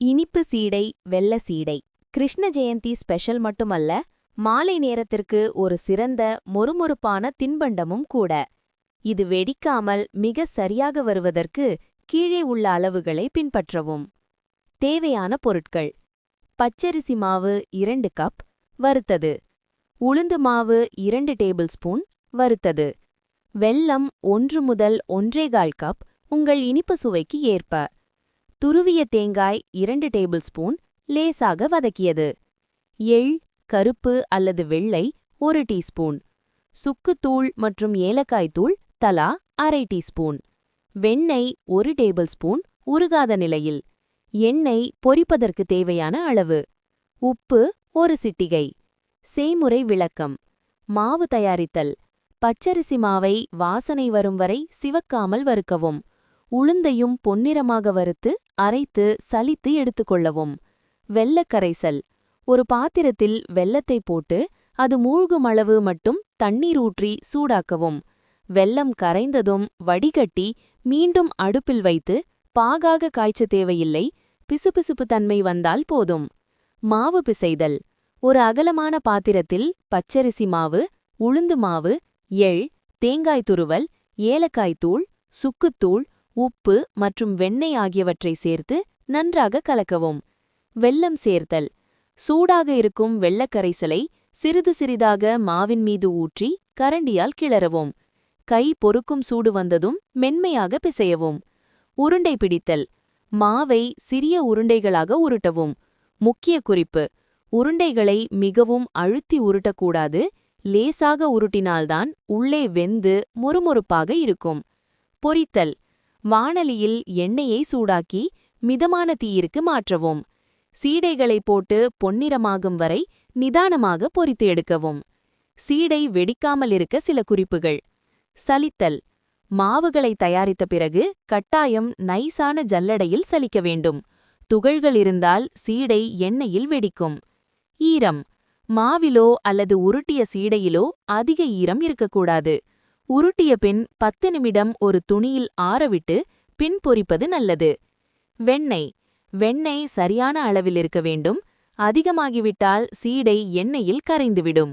இனிப்பு சீடை வெள்ள சீடை கிருஷ்ண ஜெயந்தி ஸ்பெஷல் மட்டுமல்ல, மாலை நேரத்திற்கு ஒரு சிறந்த மொறுமொறுப்பான தின்பண்டமும் கூட. இது வெடிக்காமல் மிக சரியாக வருவதற்கு கீழே உள்ள அளவுகளை பின்பற்றவும். தேவையான பொருட்கள்: பச்சரிசி மாவு 2 கப் வறுத்தது, உளுந்து மாவு 2 டேபிள் ஸ்பூன் வறுத்தது, வெல்லம் 1 முதல் 1.25 கப் உங்கள் இனிப்பு சுவைக்கு ஏற்ப, துருவிய தேங்காய் 2 டேபிள் ஸ்பூன் லேசாக வதக்கியது, எள் கருப்பு அல்லது வெள்ளை 1 டீஸ்பூன், சுக்குத்தூள் மற்றும் ஏலக்காய் தூள் தலா அரை டீஸ்பூன், வெண்ணெய் 1 டேபிள் ஸ்பூன் உருகாத நிலையில், எண்ணெய் பொரிப்பதற்கு தேவையான அளவு, உப்பு 1 சிட்டிகை. செய்முறை விளக்கம்: மாவு தயாரித்தல்: பச்சரிசி மாவை வாசனை வரும் வரை சிவக்காமல் வறுக்கவும். உளுந்தையும் பொன்னிறமாக வறுத்து அரைத்து சலித்து எடுத்துக்கொள்ளவும். வெல்லக் கரைசல்: ஒரு பாத்திரத்தில் வெல்லத்தை போட்டு அது மூழ்கும் அளவு மட்டும் தண்ணீர் ஊற்றி சூடாக்கவும். வெல்லம் கரைந்ததும் வடிகட்டி மீண்டும் அடுப்பில் வைத்து பாகாக காய்ச்ச தேவையில்லை, பிசுபிசுப்பு தன்மை வந்தால் போதும். மாவு பிசைதல்: ஒரு அகலமான பாத்திரத்தில் பச்சரிசி மாவு, உளுந்து மாவு, எள், தேங்காய் துருவல், ஏலக்காய் தூள், சுக்குத்தூள், உப்பு மற்றும் வெண்ணெய் ஆகியவற்றை சேர்த்து நன்றாக கலக்கவும். வெல்லம் சேர்த்தல்: சூடாக இருக்கும் வெல்லக்கரைசலை சிறிது சிறிதாக மாவின் மீது ஊற்றி கரண்டியால் கிளறவும். கை பொறுக்கும் சூடு வந்ததும் மென்மையாக பிசையவும். உருண்டை பிடித்தல்: மாவை சிறிய உருண்டைகளாக உருட்டவும். முக்கிய குறிப்பு: உருண்டைகளை மிகவும் அழுத்தி உருட்டக்கூடாது, லேசாக உருட்டினால்தான் உள்ளே வெந்து மொறுமொறுப்பாக இருக்கும். பொரித்தல்: வாணலியில் எண்ணெயை சூடாக்கி மிதமான தீயிற்கு மாற்றவும். சீடைகளை போட்டு பொன்னிறமாகும் வரை நிதானமாக பொரித்து எடுக்கவும். சீடை வெடிக்காமல் இருக்க சில குறிப்புகள்: சலித்தல்: மாவுகளை தயாரித்த பிறகு கட்டாயம் நைசான ஜல்லடையில் சலிக்க வேண்டும். துகள்கள் இருந்தால் சீடை எண்ணெயில் வெடிக்கும். ஈரம்: மாவிலோ அல்லது உருட்டிய சீடையிலோ அதிக ஈரம் இருக்கக்கூடாது. உருட்டிய பின் 10 நிமிடம் ஒரு துணியில் ஆறவிட்டு பின் பொரிப்பது நல்லது. வெண்ணெய்: வெண்ணெய் சரியான அளவில் இருக்க வேண்டும். அதிகமாகிவிட்டால் சீடை எண்ணெயில் கரைந்துவிடும்.